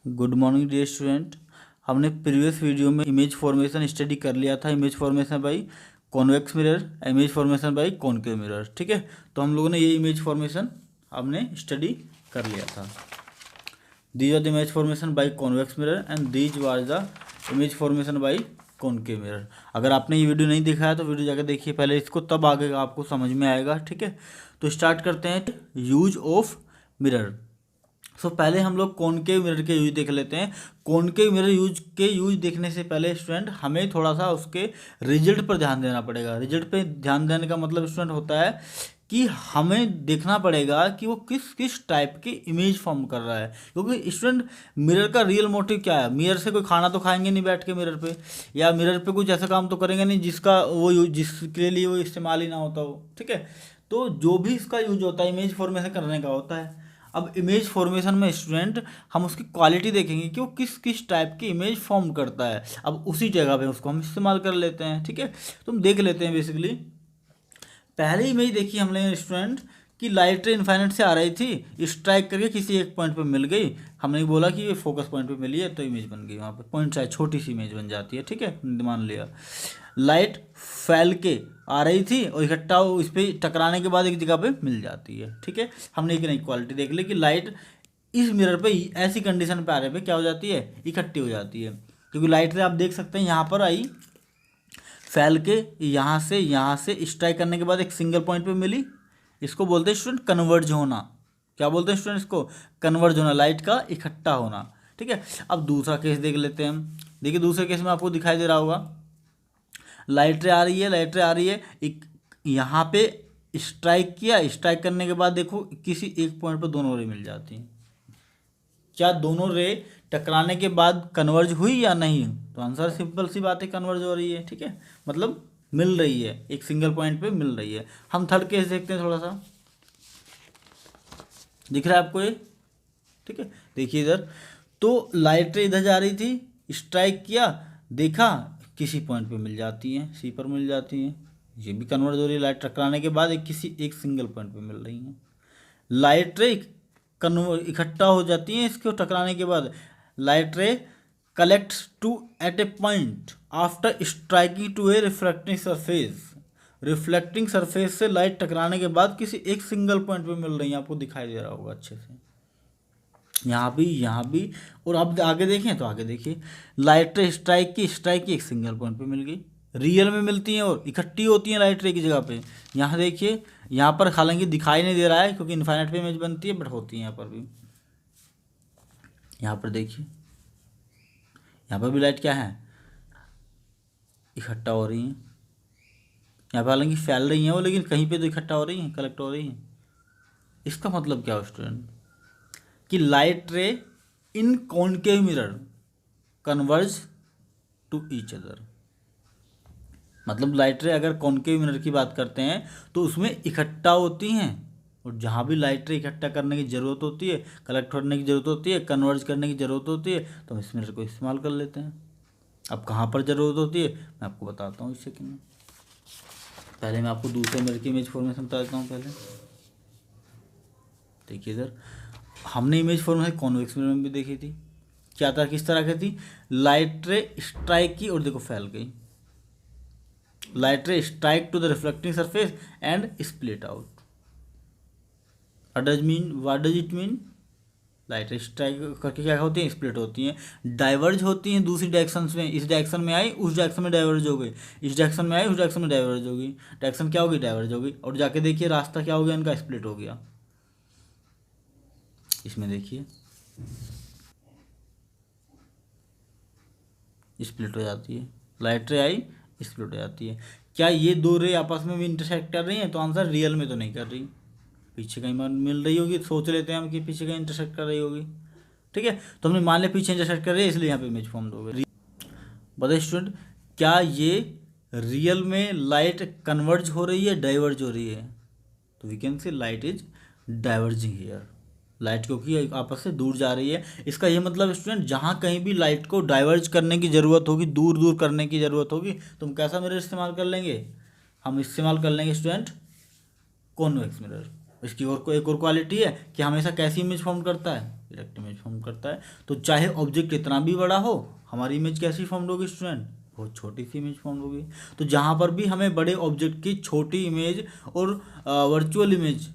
Good morning dear student. हमने previous video में image formation study कर लिया था, image formation by convex mirror, image formation by concave mirror. ठीक है, तो हम लोगों ने ये इमेज फॉर्मेशन हमने स्टडी कर लिया था। These are the image formation by convex mirror and these was the image formation by concave mirror. अगर आपने ये वीडियो नहीं देखा है तो वीडियो जाकर देखिए पहले इसको, तब आगे आपको समझ में आएगा। ठीक है, तो स्टार्ट करते हैं यूज ऑफ मिरर। पहले हम लोग कॉनकेव मिरर के यूज देख लेते हैं। कॉनकेव मिरर यूज देखने से पहले स्टूडेंट हमें थोड़ा सा उसके रिजल्ट पर ध्यान देना पड़ेगा। रिजल्ट पे ध्यान देने का मतलब स्टूडेंट होता है कि हमें देखना पड़ेगा कि वो किस किस टाइप की इमेज फॉर्म कर रहा है। क्योंकि स्टूडेंट मिरर का रियल मोटिव क्या है? मिरर से कोई खाना तो खाएंगे नहीं बैठ के मिरर पे, या मिरर पे कुछ ऐसा काम तो करेंगे नहीं जिसके लिए वो इस्तेमाल ही ना होता हो। ठीक है, तो जो भी इसका यूज होता है इमेज फॉर्मेशन करने का होता है। अब इमेज फॉर्मेशन में स्टूडेंट हम उसकी क्वालिटी देखेंगे कि वो किस किस टाइप की इमेज फॉर्म करता है। अब उसी जगह पे उसको हम इस्तेमाल कर लेते हैं। ठीक है, तो हम देख लेते हैं। बेसिकली पहले इमेज देखी हमने स्टूडेंट कि लाइट रे इनफाइनाइट से आ रही थी, स्ट्राइक करके किसी एक पॉइंट पे मिल गई। हमने बोला कि ये फोकस पॉइंट पे मिली है तो इमेज बन गई, वहाँ पे पॉइंट चाहे छोटी सी इमेज बन जाती है। ठीक है, मान लिया लाइट फैल के आ रही थी और इकट्ठा इस पर टकराने के बाद एक जगह पे मिल जाती है। ठीक है, हमने एक नई क्वालिटी देख ली कि लाइट इस मिरर पे ऐसी कंडीशन पे आ रहे पे क्या हो जाती है, इकट्ठी हो जाती है। क्योंकि लाइट रे आप देख सकते हैं यहाँ पर आई, फैल के यहाँ से स्ट्राइक करने के बाद एक सिंगल पॉइंट पे मिली। इसको बोलते हैं स्टूडेंट कन्वर्ज होना। क्या बोलते हैं स्टूडेंट इसको? कन्वर्ज होना, लाइट का इकट्ठा होना। ठीक है, अब दूसरा केस देख लेते हैं हम। देखिए दूसरे केस में आपको दिखाई दे रहा होगा लाइट रे आ रही है यहाँ पे स्ट्राइक किया, स्ट्राइक करने के बाद देखो किसी एक पॉइंट पर दोनों रे मिल जाती हैं। क्या दोनों रे टकराने के बाद कन्वर्ज हुई या नहीं? तो आंसर सिंपल सी बात है, कन्वर्ज हो रही है। ठीक है, मतलब मिल रही है, एक सिंगल पॉइंट पे मिल रही है। हम थर्ड केस देखते हैं, थोड़ा सा दिख रहा है आपको ये? ठीक है, देखिए इधर तो लाइट रे इधर जा रही थी, स्ट्राइक किया, देखा किसी पॉइंट पे मिल जाती हैं, सी पर मिल जाती हैं। ये भी कन्वर्ज हो रही है, लाइट टकराने के बाद एक सिंगल पॉइंट पे मिल रही हैं। लाइट रे इकट्ठा हो जाती हैं इसको टकराने के बाद। Light ray collects to at a point after striking to a reflecting surface. Reflecting surface से लाइट टकराने के बाद किसी एक सिंगल पॉइंट पे मिल रही है, आपको दिखाई दे रहा होगा अच्छे से। यहाँ भी और अब आगे देखें तो आगे देखिए लाइट रे स्ट्राइक की एक सिंगल पॉइंट पे मिल गई। रियल में मिलती हैं और इकट्ठी होती हैं लाइट रे की जगह पे। यहाँ देखिए, यहाँ पर हालांकि दिखाई नहीं दे रहा है क्योंकि इनफाइनाइट पे इमेज बनती है, बट होती है यहाँ पर भी। यहाँ पर देखिए, यहाँ पर भी लाइट क्या है, इकट्ठा हो रही हैं। यहाँ पर हालांकि फैल रही हैं वो, लेकिन कहीं पे तो इकट्ठा हो रही हैं, कलेक्ट हो रही हैं। इसका मतलब क्या है स्टूडेंट कि light ray in concave mirror converge to each other. मतलब लाइट रे अगर कॉनकेव मिरर की बात करते हैं तो उसमें इकट्ठा होती हैं, और जहाँ भी लाइट रे इकट्ठा करने की ज़रूरत होती है, कलेक्ट करने की ज़रूरत होती है, कन्वर्ज करने की ज़रूरत होती है, तो हम इस मिरर को इस्तेमाल कर लेते हैं। अब कहाँ पर ज़रूरत होती है मैं आपको बताता हूँ इस सेकंड में। पहले मैं आपको दूसरे मिरर की इमेज फॉर्मेशन बता देता हूँ। पहले देखिए इधर हमने इमेज फॉर्मेशन कॉन्वेक्स मिरर में भी देखी थी। क्या था, किस तरह की थी? लाइट रे स्ट्राइक की और देखो फैल गई। Light ray strike to the reflecting surface and split out. What does it mean? Light ray strike करके क्या होती हैं, स्प्लिट होती हैं, डाइवर्ज होती हैं दूसरी डायरेक्शन में। इस डायरेक्शन में आई, उस डायरेक्शन में डाइवर्ज हो गई, इस डायरेक्शन में आई, उस डायरेक्शन में डाइवर्ज होगी। डायरेक्शन क्या होगी, डाइवर्ज होगी, और जाके देखिए रास्ता क्या हो गया इनका, स्प्लिट हो गया। इसमें देखिए स्प्लिट हो जाती है, लाइट रे आई, स्प्लिट हो जाती है। क्या ये दो रे आपस में भी इंटरसेक्ट कर रही हैं? तो आंसर रियल में तो नहीं कर रही, पीछे कहीं मिल रही होगी, सोच लेते हैं हम कि पीछे कहीं इंटरसेक्ट कर रही होगी। ठीक है, तो हमने मान लिया पीछे इंटरसेक्ट कर रही है, इसलिए यहाँ पे इमेज फॉर्म हो गई। बताइए स्टूडेंट, क्या ये रियल में लाइट कन्वर्ज हो रही है, डाइवर्ज हो रही है? तो we can say light is diverging here. Light क्योंकि आपस से दूर जा रही है, इसका ये मतलब स्टूडेंट जहाँ कहीं भी लाइट को डाइवर्ज करने की ज़रूरत होगी, दूर दूर करने की ज़रूरत होगी, तो हम कैसा मिरर इस्तेमाल कर लेंगे? हम इस्तेमाल कर लेंगे स्टूडेंट कॉन्वेक्स मिरर। इसकी और एक और क्वालिटी है कि हमेशा कैसी इमेज फॉर्म करता है, डायरेक्ट इमेज फॉर्म करता है। तो चाहे ऑब्जेक्ट कितना भी बड़ा हो, हमारी इमेज कैसी फॉर्म होगी स्टूडेंट, बहुत छोटी सी इमेज फॉर्म होगी। तो जहाँ पर भी हमें बड़े ऑब्जेक्ट की छोटी इमेज और वर्चुअल इमेज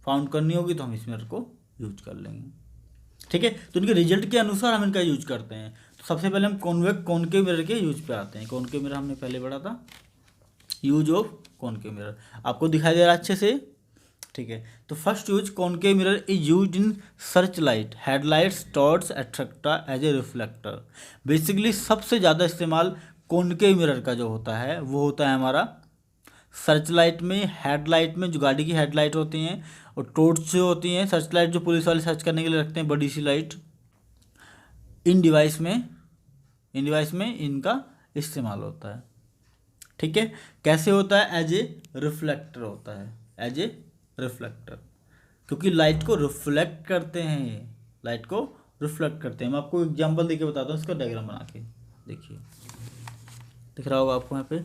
फाउंड करनी होगी तो हम इस मिरर को यूज कर लेंगे। ठीक है, तो इनके रिजल्ट के अनुसार हम इनका यूज करते हैं। तो सबसे पहले हम कॉन्वेक्स कॉनकेव मिरर के यूज पे आते हैं। कॉनकेव मिरर हमने पहले पढ़ा था, यूज ऑफ कॉनकेव मिरर आपको दिखाई दे रहा है अच्छे से। ठीक है, तो first use concave mirror is used in search light, headlights, torch etcetera as a reflector. Basically सबसे ज़्यादा इस्तेमाल कॉनकेव मिरर का जो होता है वो होता है हमारा सर्च लाइट में, हेडलाइट में जो गाड़ी की हेडलाइट होती हैं, और टॉर्च जो होती हैं, सर्च लाइट जो पुलिस वाले सर्च करने के लिए रखते हैं, बड़ी सी लाइट, इन डिवाइस में इनका इस्तेमाल होता है। ठीक है, कैसे होता है, एज ए रिफ्लेक्टर होता है, एज ए रिफ्लेक्टर, क्योंकि लाइट को रिफ्लेक्ट करते हैं, लाइट को रिफ्लेक्ट करते हैं। मैं आपको एग्जांपल देके बताता हूँ, इसका डायग्राम बना के देखिए, दिख रहा होगा आपको यहाँ पे।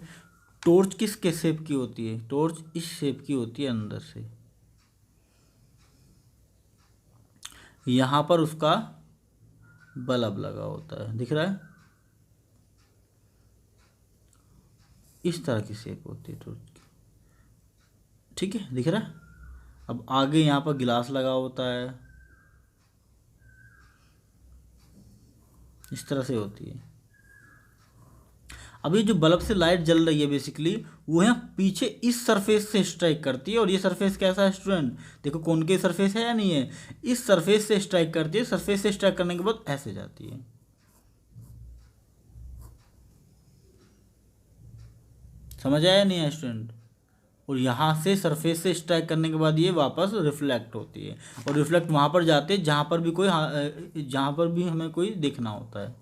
टॉर्च किस के शेप की होती है, टॉर्च इस शेप की होती है अंदर से, यहाँ पर उसका बल्ब लगा होता है, दिख रहा है, इस तरह की शेप होती है टॉर्च की। ठीक है, दिख रहा है। अब आगे यहाँ पर गिलास लगा होता है, इस तरह से होती है। अब ये जो बल्ब से लाइट जल रही है बेसिकली वो है पीछे इस सरफेस से स्ट्राइक करती है, और ये सरफेस कैसा है स्टूडेंट, देखो कॉनकेव सरफेस है या नहीं है, इस सरफेस से स्ट्राइक करती है, सरफेस से स्ट्राइक करने के बाद ऐसे जाती है। समझ आया नहीं है स्टूडेंट, और यहाँ से सरफेस से स्ट्राइक करने के बाद ये वापस रिफ्लेक्ट होती है, और रिफ्लेक्ट वहाँ पर जाते हैं जहाँ जहाँ पर भी हमें कोई देखना होता है।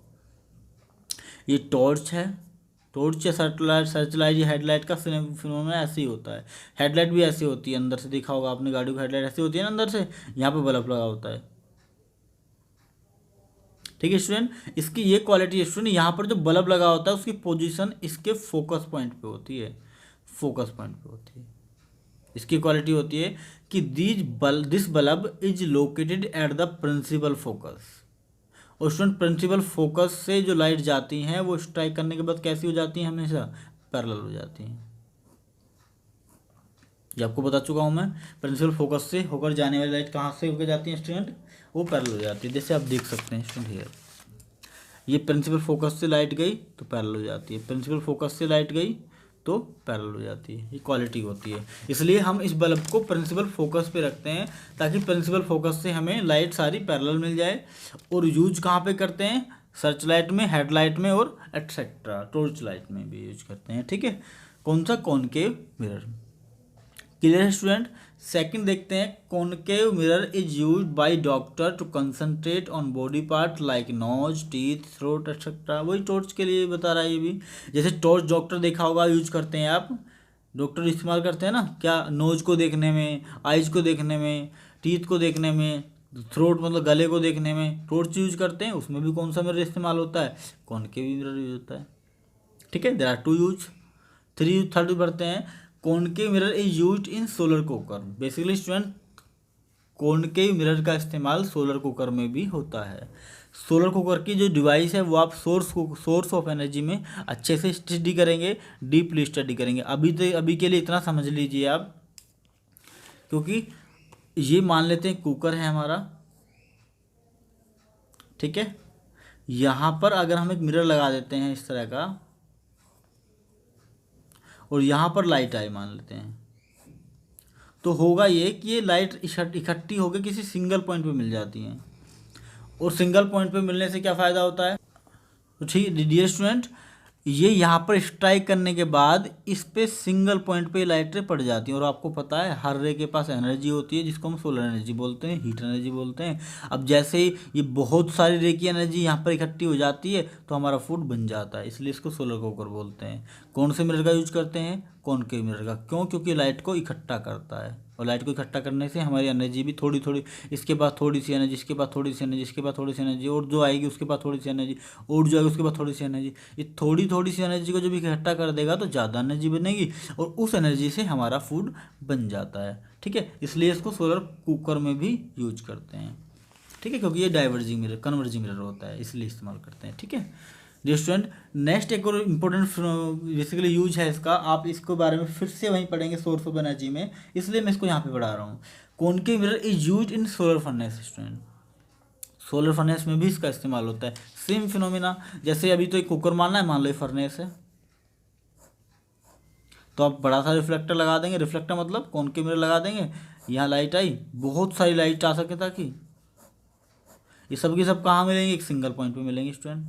ये टॉर्च है, टॉर्च या सर्च लाइट या हेडलाइट का फिनोमेना ऐसे ही होता है। हेडलाइट भी ऐसी होती है, अंदर से देखा होगा आपने गाड़ी की हेडलाइट ऐसी होती है ना अंदर से, यहाँ पे बल्ब लगा होता है। ठीक है स्टूडेंट, इसकी ये क्वालिटी है स्टूडेंट, यहाँ पर जो बल्ब लगा होता है उसकी पोजीशन इसके फोकस पॉइंट पे होती है, फोकस पॉइंट पे होती है। इसकी क्वालिटी होती है कि this bulb is located at the principal focus. और स्टूडेंट प्रिंसिपल फोकस से जो लाइट जाती हैं वो स्ट्राइक करने के बाद कैसी हो जाती हैं, हमेशा पैरेलल हो जाती हैं। ये आपको बता चुका हूँ मैं, प्रिंसिपल फोकस से होकर जाने वाली लाइट कहाँ से होकर जाती है स्टूडेंट, वो पैरेलल हो जाती है। जैसे आप देख सकते हैं स्टूडेंट हियर, ये प्रिंसिपल फोकस से लाइट गई तो पैरेलल हो जाती है, प्रिंसिपल फोकस से लाइट गई तो पैरेलल हो जाती है। ये क्वालिटी होती है, इसलिए हम इस बल्ब को प्रिंसिपल फोकस पे रखते हैं ताकि प्रिंसिपल फोकस से हमें लाइट सारी पैरेलल मिल जाए। और यूज कहाँ पे करते हैं, सर्च लाइट में, हेडलाइट में और एट्सेट्रा टॉर्च लाइट में भी यूज करते हैं। ठीक है, कौन सा, कॉनकेव मिरर। क्लियर है स्टूडेंट। सेकंड देखते हैं, concave mirror is used by doctor to concentrate on body part like nose, teeth, throat etcetera. वही टॉर्च के लिए बता रहा है ये भी। जैसे टॉर्च डॉक्टर देखा होगा यूज करते हैं, आप डॉक्टर इस्तेमाल करते हैं ना, क्या, नोज को देखने में, आइज को देखने में, टीथ को देखने में, थ्रोट मतलब गले को देखने में टॉर्च यूज करते हैं। उसमें भी कौन सा मिरर इस्तेमाल होता है, कॉनकेव मिरर यूज होता है। ठीक है, there are two use. Third बढ़ते हैं, concave mirror is used in solar cooker. Basically student concave mirror का इस्तेमाल सोलर कुकर में भी होता है। सोलर कुकर की जो डिवाइस है वो आप सोर्स ऑफ एनर्जी में अच्छे से स्टडी करेंगे, डीपली स्टडी करेंगे। अभी के लिए इतना समझ लीजिए आप, क्योंकि ये मान लेते हैं कुकर है हमारा, ठीक है, यहाँ पर अगर हम एक मिरर लगा देते हैं इस तरह का, और यहाँ पर लाइट आई मान लेते हैं, तो होगा ये कि ये लाइट इकट्ठी होकर किसी सिंगल पॉइंट पे मिल जाती हैं। और सिंगल पॉइंट पे मिलने से क्या फ़ायदा होता है, तो ठीक डियर स्टूडेंट, ये यहाँ पर स्ट्राइक करने के बाद इस पे सिंगल पॉइंट पे लाइटें पड़ जाती हैं। और आपको पता है हर रे के पास एनर्जी होती है जिसको हम सोलर एनर्जी बोलते हैं, हीट एनर्जी बोलते हैं। अब जैसे ही ये बहुत सारी रे की एनर्जी यहाँ पर इकट्ठी हो जाती है तो हमारा फूड बन जाता है, इसलिए इसको सोलर कुकर बोलते हैं। कौन से मिरर का यूज करते हैं, कॉनकेव मिरर का। क्यों, क्योंकि लाइट को इकट्ठा करता है, और लाइट को इकट्ठा करने से हमारी एनर्जी भी थोड़ी थोड़ी, इसके बाद थोड़ी सी एनर्जी, इसके बाद थोड़ी सी एनर्जी, इसके बाद थोड़ी सी एनर्जी, और जो आएगी उसके बाद थोड़ी सी एनर्जी, और जो आएगी उसके बाद थोड़ी सी एनर्जी, ये थोड़ी थोड़ी सी एनर्जी को जब इकट्ठा कर देगा तो ज़्यादा एनर्जी बनेगी, और उस एनर्जी से हमारा फूड बन जाता है। ठीक है, इसलिए इसको सोलर कुकर में भी यूज करते हैं। ठीक है, क्योंकि ये डाइवर्जिंग मिरर कन्वर्जिंग मिरर होता है, इसलिए इस्तेमाल करते हैं। ठीक है डियर स्टूडेंट, नेक्स्ट एक और इम्पोर्टेंट बेसिकली यूज है इसका, आप इसको बारे में फिर से वहीं पढ़ेंगे सोर्स ऑफ एनर्जी में, इसलिए मैं इसको यहाँ पे पढ़ा रहा हूँ। Concave mirror is use in solar furnace student, solar furnace में भी इसका इस्तेमाल होता है। सेम फिनोमिना, जैसे अभी तो एक कुकर मानना है, मान लो ये फर्नेस है, तो आप बड़ा सा रिफ्लेक्टर लगा देंगे, रिफ्लेक्टर मतलब कॉनकेव मिरर लगा देंगे, यहाँ लाइट आई, बहुत सारी लाइट आ सके, ताकि ये सब की सब कहाँ मिलेंगे, एक सिंगल पॉइंट पे मिलेंगे स्टूडेंट।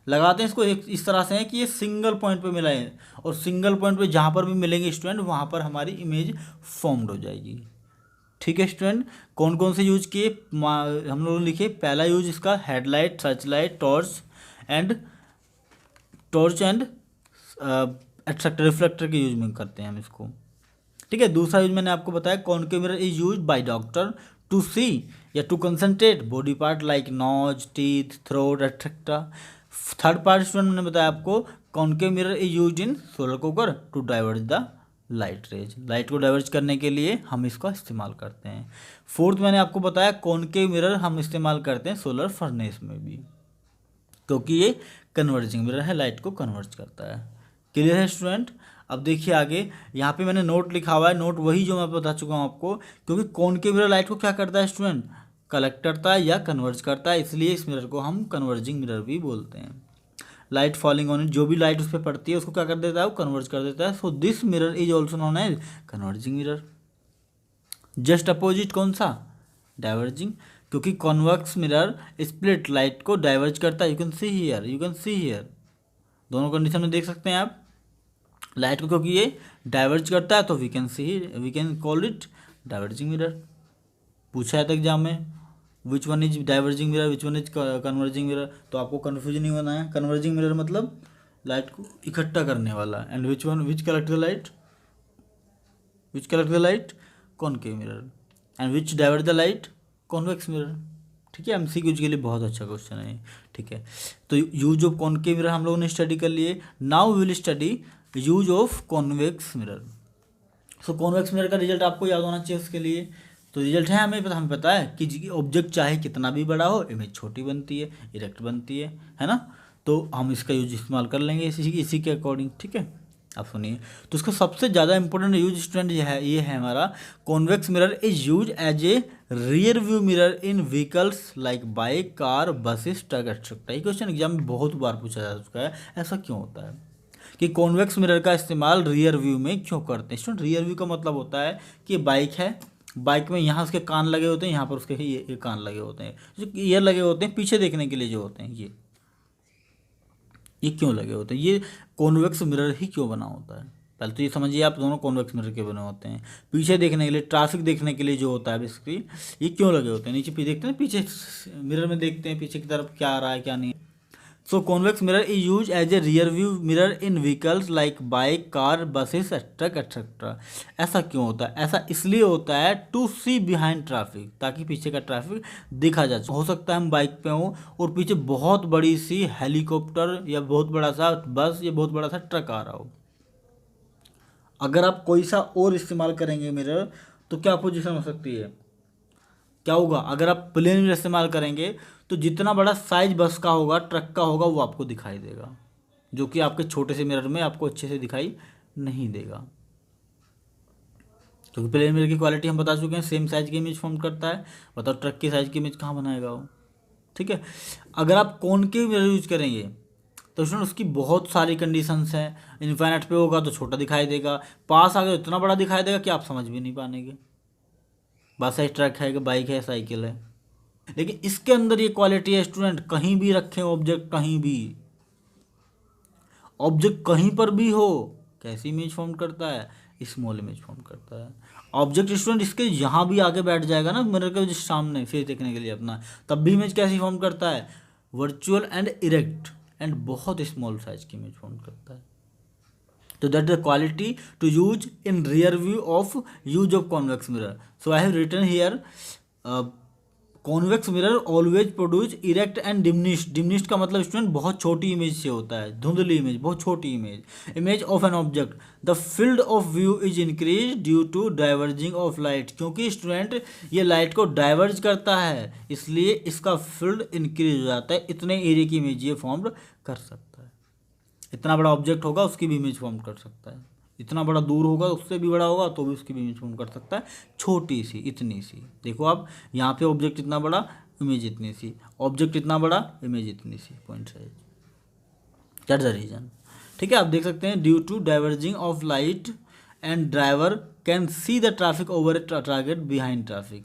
लगाते हैं इसको एक इस तरह से है कि ये सिंगल पॉइंट पे मिला है, और सिंगल पॉइंट पे जहाँ पर भी मिलेंगे स्टूडेंट, वहाँ पर हमारी इमेज फॉर्म्ड हो जाएगी। ठीक है स्टूडेंट, कौन कौन से यूज किए हम लोगों ने लिखे, पहला यूज इसका headlight, search light, torch and etcetera reflector के यूज में करते हैं हम इसको। ठीक है, दूसरा यूज मैंने आपको बताया, concave mirror is use by doctor to see या to concentrate body part like nose, teeth, throat etcetera. Third part student मैंने बताया आपको, concave mirror is use in solar cooker to diverge the light rays, light को diverge करने के लिए हम इसका इस्तेमाल करते हैं। फोर्थ मैंने आपको बताया, कॉनकेव मिरर हम इस्तेमाल करते हैं सोलर फर्नेस में भी, क्योंकि ये कन्वर्जिंग मिरर है, लाइट को कन्वर्ज करता है। क्लियर है स्टूडेंट। अब देखिए आगे, यहाँ पे मैंने नोट लिखा हुआ है, नोट वही जो मैं बता चुका हूँ आपको, क्योंकि कॉनकेव मिरर लाइट को क्या करता है स्टूडेंट, कलेक्ट करता है या कन्वर्ज करता है, इसलिए इस मिरर को हम कन्वर्जिंग मिरर भी बोलते हैं। लाइट फॉलिंग ऑन इट, जो भी लाइट उस पर पड़ती है उसको क्या कर देता है, वो कन्वर्ज कर देता है। So this mirror is also known as converging mirror. Just opposite कौन सा, डाइवर्जिंग, क्योंकि कॉन्वेक्स मिरर स्प्लिट लाइट को डाइवर्ज करता है। यू कैन सी हियर, दोनों कंडीशन में देख सकते हैं आप, लाइट को क्योंकि ये डाइवर्ज करता है, तो we can call it diverging mirror. पूछा है था एग्जाम में, which one is diverging mirror, which one is converging mirror, तो आपको कन्फ्यूजन नहीं होना है। कन्वर्जिंग मिरर मतलब लाइट को इकट्ठा करने वाला, and which collect the light, concave mirror, and which diverge the light, convex mirror. ठीक है, एमसीक्यू के लिए बहुत अच्छा क्वेश्चन है। ठीक है, तो यूज ऑफ कॉनकेव मिरर हम लोगों ने स्टडी कर लिए। Now we will study use of convex mirror. So convex mirror का रिजल्ट आपको याद होना चाहिए उसके लिए। तो रिजल्ट है हमें पता है कि ऑब्जेक्ट चाहे कितना भी बड़ा हो, इमेज छोटी बनती है, इरेक्ट बनती है ना। तो हम इसका यूज इस्तेमाल कर लेंगे इसी के अकॉर्डिंग। ठीक है, आप सुनिए, तो इसका सबसे ज़्यादा इंपॉर्टेंट यूज स्टूडेंट ये है हमारा, convex mirror is use as a rear view mirror in vehicles like bike, car, buses, truck etcetera. ये क्वेश्चन एग्जाम में बहुत बार पूछा जा चुका है, ऐसा क्यों होता है कि कॉन्वेक्स मिरर का इस्तेमाल रियर व्यू में क्यों करते हैं स्टूडेंट। रियर व्यू का मतलब होता है कि बाइक है, बाइक में यहाँ उसके कान लगे होते हैं, यहाँ पर उसके ये कान लगे होते हैं, जो ईयर लगे होते हैं पीछे देखने के लिए जो होते हैं, ये क्यों लगे होते हैं, ये कॉन्वेक्स मिरर ही क्यों बना होता है। पहले तो ये समझिए आप, दोनों कॉन्वेक्स मिरर के बने होते हैं। पीछे देखने के लिए, ट्रैफिक देखने के लिए जो होता है बेसिकली, ये क्यों लगे होते हैं, नीचे भी देखते हैं, पीछे मिरर में देखते हैं पीछे की तरफ क्या आ रहा है क्या नहीं। So convex mirror is use as a rear view mirror in vehicles like bike, car, buses, truck etcetera. ऐसा क्यों होता है, ऐसा इसलिए होता है टू सी बिहाइंड ट्रैफिक, ताकि पीछे का ट्रैफिक दिखा जा। हो सकता है हम बाइक पे हों और पीछे बहुत बड़ी सी हेलीकॉप्टर या बहुत बड़ा सा बस या बहुत बड़ा सा ट्रक आ रहा हो, अगर आप कोई सा और इस्तेमाल करेंगे मिरर, तो क्या पोजीशन हो सकती है, क्या होगा, अगर आप प्लेन मिरर इस्तेमाल करेंगे तो जितना बड़ा साइज बस का होगा, ट्रक का होगा, वो आपको दिखाई देगा, जो कि आपके छोटे से मिरर में आपको अच्छे से दिखाई नहीं देगा। क्योंकि प्लेन मिरर की क्वालिटी हम बता चुके हैं, सेम साइज की इमेज फॉर्म करता है। बताओ ट्रक की साइज की इमेज कहाँ बनाएगा वो। ठीक है, अगर आप कॉनकेव मिरर यूज करेंगे तो स्टूडेंट उसकी बहुत सारी कंडीशंस हैं। इनफाइनाइट पे होगा तो छोटा दिखाई देगा, पास आ गया तो इतना बड़ा दिखाई देगा कि आप समझ भी नहीं पाएंगे बस है, ट्रक है, बाइक है, साइकिल है। लेकिन इसके अंदर ये क्वालिटी है स्टूडेंट, कहीं भी रखें ऑब्जेक्ट, ऑब्जेक्ट कहीं पर भी हो, कैसी इमेज फॉर्म करता है, स्मॉल इमेज फॉर्म करता है। ऑब्जेक्ट स्टूडेंट इसके यहाँ भी आगे बैठ जाएगा ना मिरर के जिस सामने फेस देखने के लिए अपना, तब भी इमेज कैसी फॉर्म करता है, वर्चुअल एंड इरेक्ट एंड बहुत स्मॉल साइज की इमेज फॉर्म करता है। तो that the quality to use in rear view of use of convex mirror. So I have written here convex mirror always produce erect and diminished. Diminished का मतलब student बहुत छोटी image से होता है, धुंधली इमेज, बहुत छोटी image. Image of an object, the field of view is increase due to diverging of light. क्योंकि स्टूडेंट ये लाइट को डाइवर्ज करता है, इसलिए इसका फील्ड इंक्रीज हो जाता है। इतने एरिया की इमेज ये फॉर्म कर सकता है। इतना बड़ा ऑब्जेक्ट होगा उसकी भी इमेज फॉर्म कर सकता है, इतना बड़ा दूर होगा उससे भी बड़ा होगा तो भी उसकी भी इमेज फॉर्म कर सकता है। छोटी सी, इतनी सी, देखो आप यहाँ पे ऑब्जेक्ट इतना बड़ा, इमेज इतनी सी, ऑब्जेक्ट इतना बड़ा, इमेज इतनी सी, point size, that's the reason. ठीक है, आप देख सकते हैं due to diverging of light and driver can see the traffic over a target behind traffic.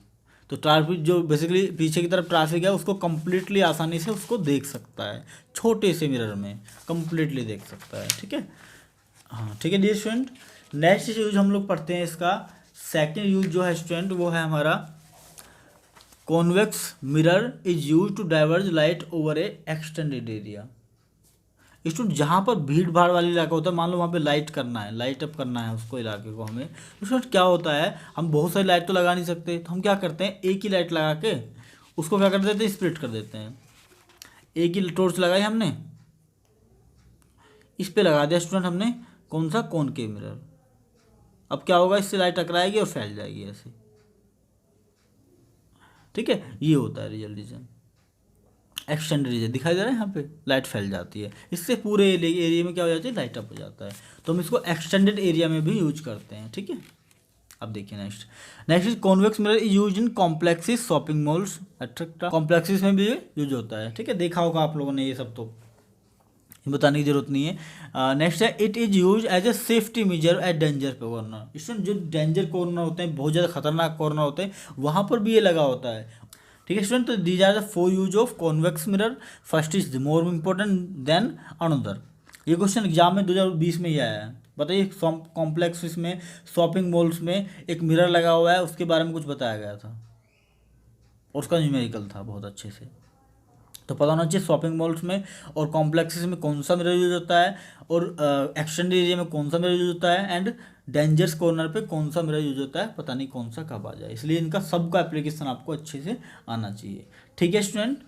तो ट्रैफिक जो बेसिकली पीछे की तरफ ट्रैफिक है उसको कंप्लीटली आसानी से उसको देख सकता है, छोटे से मिरर में कंप्लीटली देख सकता है। ठीक है, हाँ ठीक है डियर स्टूडेंट। नेक्स्ट यूज हम लोग पढ़ते हैं इसका सेकंड यूज जो है स्टूडेंट, वो है हमारा convex mirror is use to diverge light over a extended area. Student जहाँ पर भीड़ भाड़ वाली इलाका होता है, मान लो वहाँ पे लाइट करना है, लाइट अप करना है उसको इलाके को हमें, तो स्टूडेंट क्या होता है, हम बहुत सारी लाइट तो लगा नहीं सकते, तो हम क्या करते हैं एक ही लाइट लगा के उसको क्या कर देते हैं, स्प्लिट कर देते हैं। एक ही टॉर्च लगाई हमने, इस पे लगा दिया स्टूडेंट हमने कौन सा, कॉनकेव मिरर। अब क्या होगा, इससे लाइट टकराएगी और फैल जाएगी ऐसे। ठीक है, ये होता है रियल रीजन, एक्सटेंड रीजन दिखाई दे रहा है यहाँ पे, लाइट फैल जाती है, इससे पूरे एरिया में क्या हो जाती है, लाइट अप हो जाता है। तो हम इसको एक्सटेंडेड एरिया में भी यूज करते हैं। ठीक है, अब देखिए next is convex mirror is use in complexes, shopping malls etcetera. Complexes में भी यूज होता है। ठीक है, देखा होगा आप लोगों ने ये सब, तो बताने की जरूरत नहीं है। नेक्स्ट है it is use as a safety measure at danger corner. Student जो डेंजर कॉर्नर होते हैं, बहुत ज़्यादा खतरनाक कॉर्नर होते हैं, वहाँ पर भी ये लगा होता है। ठीक है स्टूडेंट, तो these are the 4 use of convex mirror. First is more important than another. ये क्वेश्चन एग्जाम में 2020 में ही आया है। बताइए कॉम्प्लेक्स में, शॉपिंग मॉल्स में एक मिरर लगा हुआ है, उसके बारे में कुछ बताया गया था और उसका न्यूमेरिकल था बहुत अच्छे से। तो पता होना चाहिए शॉपिंग मॉल्स में और कॉम्प्लेक्सेस में कौन सा मिरर यूज होता है, और एक्सटेंडेड एरिया में कौन सा मिरर यूज होता है, एंड डेंजरस कॉर्नर पे कौन सा मिरर यूज होता है, पता नहीं कौन सा कब आ जाए। इसलिए इनका सबका एप्लीकेशन आपको अच्छे से आना चाहिए। ठीक है स्टूडेंट।